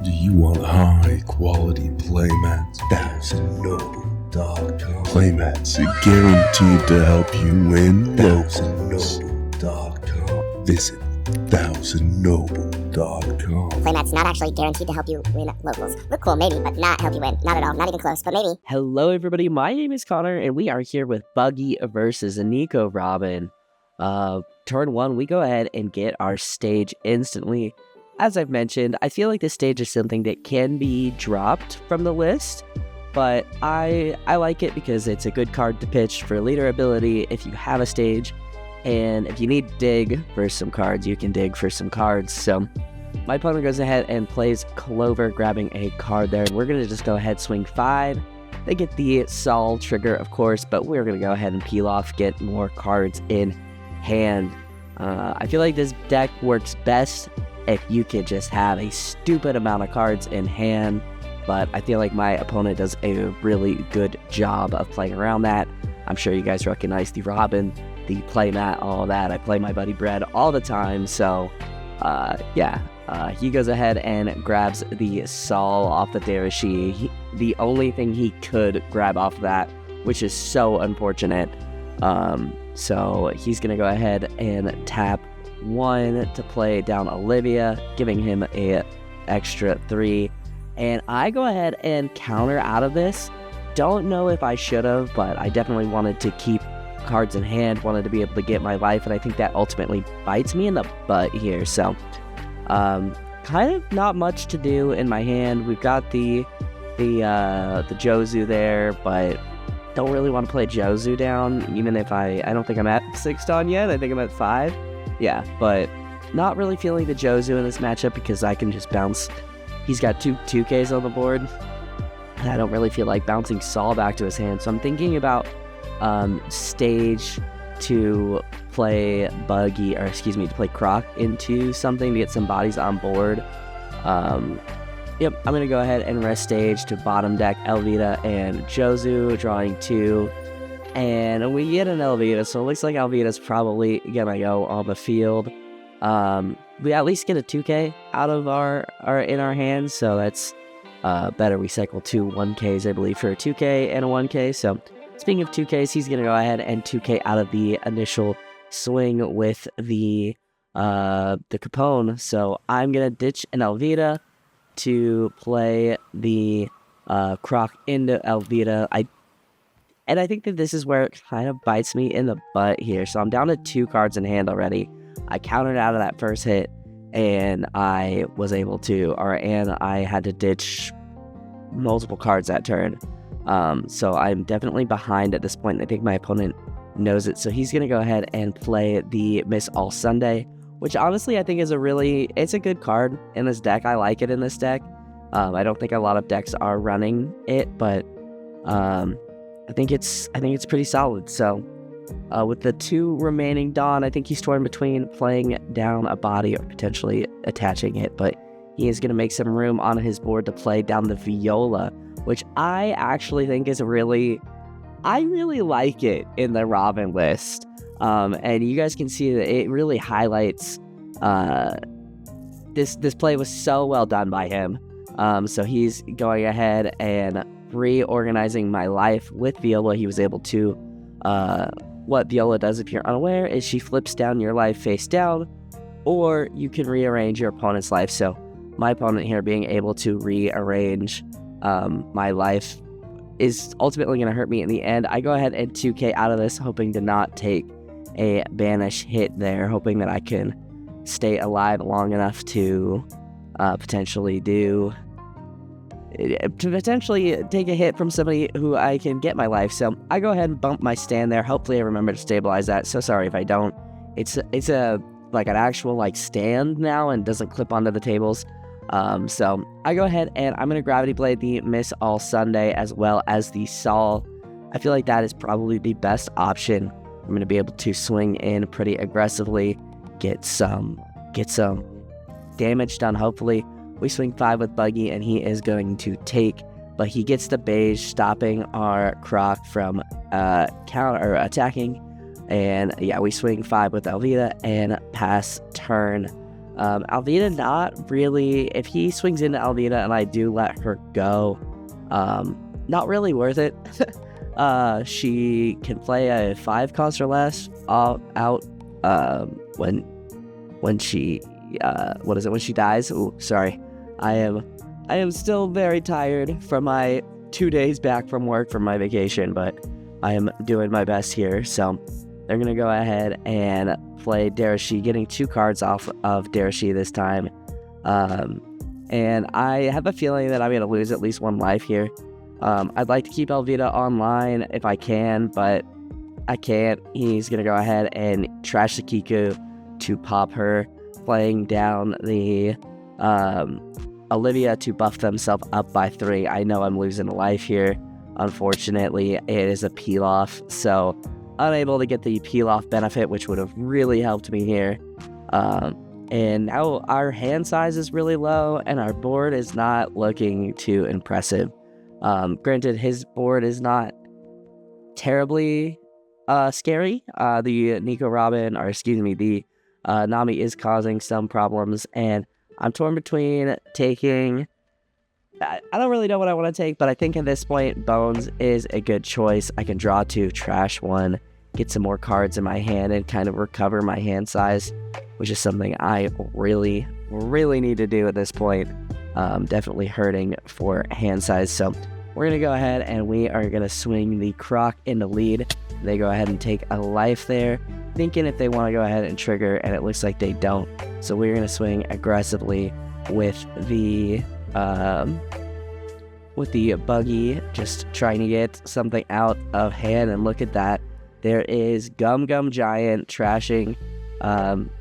Do you want high quality playmats? That's NobleAsta. Playmats are guaranteed to help you win NobleAsta. Visit 1000noble.com. Playmats not actually guaranteed to help you win locals. Look cool, maybe, but not help you win. Not at all. Not even close, but maybe. Hello, everybody. My name is Connor, and we are here with Buggy versus Nico Robin. Turn 1, we go ahead and get our stage instantly. As I've mentioned, I feel like this stage is something that can be dropped from the list, but I like it because it's a good card to pitch for leader ability if you have a stage, and if you need to dig for some cards, you can dig for some cards. So my opponent goes ahead and plays Clover, grabbing a card there, and we're going to just go ahead, swing 5. They get the Sol trigger, of course, but we're going to go ahead and peel off, get more cards in hand. I feel like this deck works best if you could just have a stupid amount of cards in hand, but I feel like my opponent does a really good job of playing around that. I'm sure you guys recognize the Robin, the playmat, all that. I play my buddy Bread all the time, so he goes ahead and grabs the Sol off the Darashi. The only thing he could grab off of that, which is so unfortunate. So he's going to go ahead and tap 1 to play down Olivia, giving him a extra 3. And I go ahead and counter out of this. Don't know if I should have, but I definitely wanted to keep cards in hand, wanted to be able to get my life, and I think that ultimately bites me in the butt here. So kind of not much to do in my hand. We've got the Jozu there, but don't really want to play Jozu down, even if I don't think I'm at 6 Dawn yet. I think I'm at 5. Yeah, but not really feeling the Jozu in this matchup because I can just bounce. He's got 2Ks on the board, and I don't really feel like bouncing Sol back to his hand. So I'm thinking about stage to play Buggy, or excuse me, to play Croc into something to get some bodies on board. Yep, I'm going to go ahead and rest stage to bottom deck Elvita and Jozu, drawing 2. And we get an Elvita, so it looks like Elvita's probably going to go on the field. We at least get a 2K out of our in our hands, so that's better. We cycle 2 1Ks, I believe, for a 2K and a 1K. So speaking of 2Ks, he's going to go ahead and 2K out of the initial swing with the Capone. So I'm going to ditch an Elvita to play the Croc into Elvita. I think that this is where it kind of bites me in the butt here. So I'm down to 2 cards in hand already. I countered out of that first hit, and I was able to, and I had to ditch multiple cards that turn. So I'm definitely behind at this point, and I think my opponent knows it. So he's going to go ahead and play the Miss All Sunday, which honestly I think is it's a good card in this deck. I like it in this deck. I don't think a lot of decks are running it, but I think it's pretty solid. So with the 2 remaining Dawn, I think he's torn between playing down a body or potentially attaching it, but he is going to make some room on his board to play down the Viola, which I actually think is I really like it in the Robin list. And you guys can see that it really highlights this play was so well done by him. So he's going ahead and reorganizing my life with Viola. He was able to what Viola does, if you're unaware, is she flips down your life face down, or you can rearrange your opponent's life. So my opponent here being able to rearrange my life is ultimately going to hurt me in the end. I go ahead and 2K out of this, hoping to not take a banish hit there, hoping that I can stay alive long enough to potentially take a hit from somebody who I can get my life. So I go ahead and bump my stand there. Hopefully I remember to stabilize that. So sorry if I don't. It's a like an actual like stand now and doesn't clip onto the tables. So I go ahead and I'm going to Gravity Blade the Miss All Sunday as well as the Sol. I feel like that is probably the best option. I'm going to be able to swing in pretty aggressively, get some damage done, hopefully. We swing 5 with Buggy, and he is going to take, but he gets the beige, stopping our Croc from attacking. And yeah, we swing 5 with Elvita and pass turn. Alvina, not really. If he swings into Alvina and I do let her go, not really worth it. She can play a 5 cost or less out when she when she dies. Ooh, sorry. I am still very tired from my 2 days back from work from my vacation, but I am doing my best here. So they're gonna go ahead and play Darashi, getting 2 cards off of Darashi this time. And I have a feeling that I'm gonna lose at least 1 life here. I'd like to keep Alvina online if I can, but I can't. He's gonna go ahead and trash the Kiku to pop her, playing down the Olivia to buff themselves up by 3. I know I'm losing a life here. Unfortunately, it is a peel off, so unable to get the peel off benefit, which would have really helped me here. And now our hand size is really low, and our board is not looking too impressive. Granted, his board is not terribly scary. The Nico Robin, or excuse me, the Nami is causing some problems, and I'm torn between taking... I don't really know what I want to take, but I think at this point, Bones is a good choice. I can draw 2, trash 1, get some more cards in my hand, and kind of recover my hand size, which is something I really, really need to do at this point. Definitely hurting for hand size, so we're going to go ahead and we are going to swing the Croc in the lead. They go ahead and take a life there, thinking if they want to go ahead and trigger, and it looks like they don't. So we're going to swing aggressively with the Buggy, just trying to get something out of hand. And look at that. There is Gum Giant trashing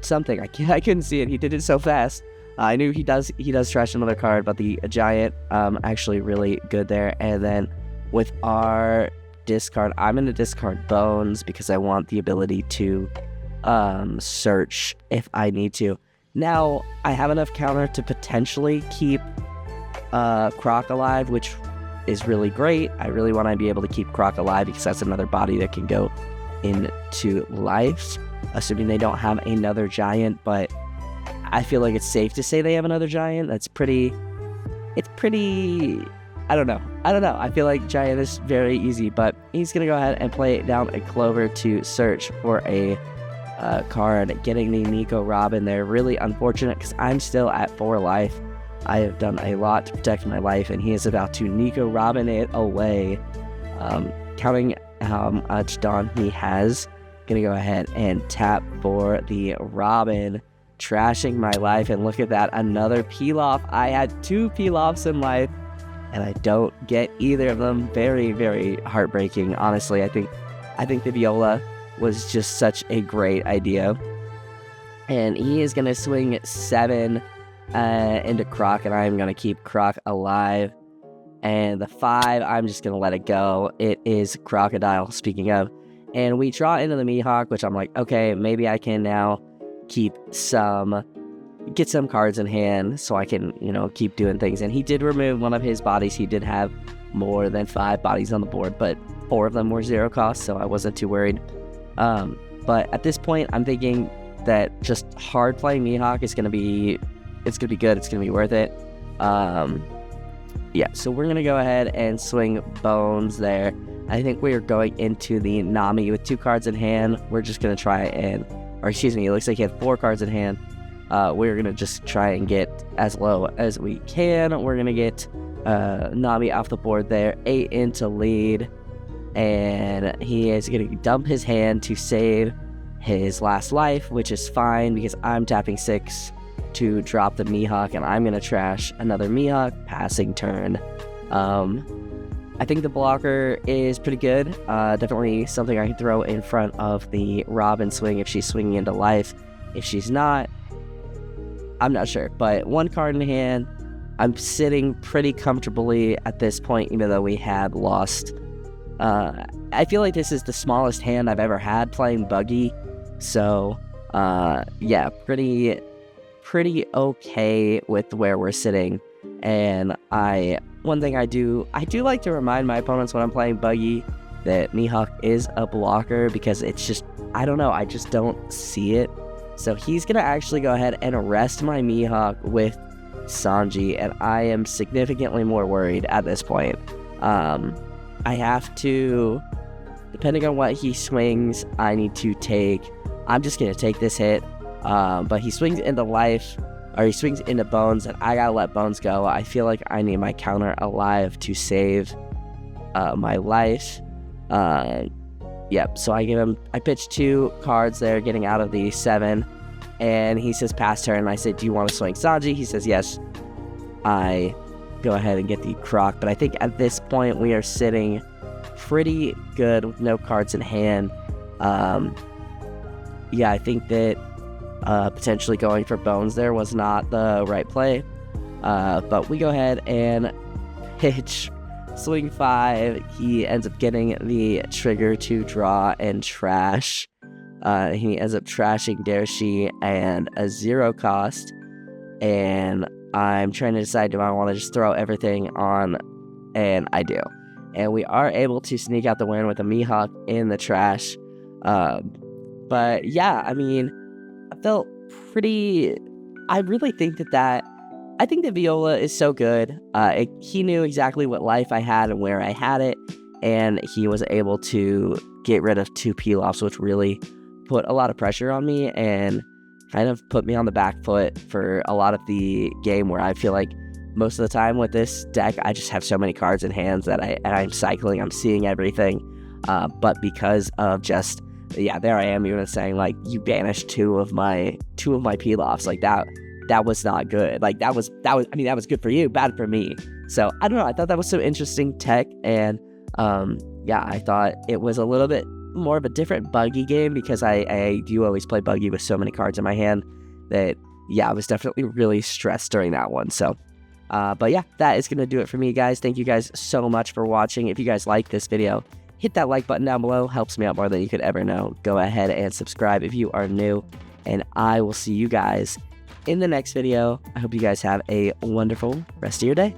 something. I couldn't see it. He did it so fast. I knew he does trash another card, but the Giant actually really good there. And then with our discard, I'm going to discard Bones because I want the ability to search if I need to. Now, I have enough counter to potentially keep Croc alive, which is really great. I really want to be able to keep Croc alive because that's another body that can go into life, assuming they don't have another Giant, but I feel like it's safe to say they have another Giant. It's pretty, I don't know. I feel like Giant is very easy, but he's going to go ahead and play down a Clover to search for a card, getting the Nico Robin there. Really unfortunate because I'm still at 4 life. I have done a lot to protect my life, and he is about to Nico Robin it away. Counting how much Dawn he has, gonna go ahead and tap for the Robin, trashing my life. And look at that, another peel off. I had 2 peel offs in life, and I don't get either of them. Very, very heartbreaking. Honestly, I think the Viola was just such a great idea. And he is gonna swing 7 into Croc, and I'm gonna keep Croc alive. And the 5, I'm just gonna let it go. It is Crocodile, speaking of. And we draw into the Mihawk, which I'm like, okay, maybe I can now get some cards in hand so I can, keep doing things. And he did remove one of his bodies. He did have more than 5 bodies on the board, but 4 of them were 0 cost, so I wasn't too worried. But at this point, I'm thinking that just hard playing Mihawk is gonna be good. It's gonna be worth it. Yeah, so we're gonna go ahead and swing Bones there. I think we are going into the Nami with 2 cards in hand. We're just gonna try and, or excuse me, it looks like he had 4 cards in hand. We're gonna just try and get as low as we can. We're gonna get Nami off the board there, 8 into lead, and he is gonna dump his hand to save his last life, which is fine because I'm tapping 6 to drop the Mihawk, and I'm going to trash another Mihawk, passing turn. I think the blocker is pretty good. Definitely something I can throw in front of the Robin swing if she's swinging into life. If she's not, I'm not sure. But 1 card in hand, I'm sitting pretty comfortably at this point, even though we had lost. I feel like this is the smallest hand I've ever had playing Buggy. So, yeah, pretty okay with where we're sitting. And one thing I do like to remind my opponents when I'm playing Buggy that Mihawk is a blocker, because it's just, I don't know, I just don't see it. So he's going to actually go ahead and arrest my Mihawk with Sanji, and I am significantly more worried at this point. I have to, depending on what he swings, I'm just going to take this hit. But he swings into life, or he swings into Bones, and I gotta let Bones go. I feel like I need my counter alive to save my life. Yep, so I pitch 2 cards there, getting out of the 7, and he says pass turn, and I say, do you want to swing Sanji? He says yes. I go ahead and get the Croc, but I think at this point we are sitting pretty good with no cards in hand. Yeah, I think that potentially going for Bones there was not the right play, but we go ahead and pitch swing 5. He ends up getting the trigger to draw and trash. He ends up trashing Dershi and a 0 cost, and I'm trying to decide, do I want to just throw everything on, and I do. And we are able to sneak out the win with a Mihawk in the trash. But yeah, I mean, I felt pretty, I really think I think that Viola is so good. He knew exactly what life I had and where I had it, and he was able to get rid of 2 peel-offs, which really put a lot of pressure on me and kind of put me on the back foot for a lot of the game, where I feel like most of the time with this deck, I just have so many cards in hands that I'm cycling, I'm seeing everything. But because of just, yeah, there I am even saying, like, you banished 2 of my peel-offs, like that was not good. Like that was good for you, bad for me. So I don't know, I thought that was some interesting tech, and yeah, I thought it was a little bit more of a different Buggy game, because I do always play Buggy with so many cards in my hand that, yeah, I was definitely really stressed during that one. So but yeah, that is gonna do it for me, guys. Thank you guys so much for watching. If you guys like this video, hit that like button down below, helps me out more than you could ever know. Go ahead and subscribe if you are new, and I will see you guys in the next video. I hope you guys have a wonderful rest of your day.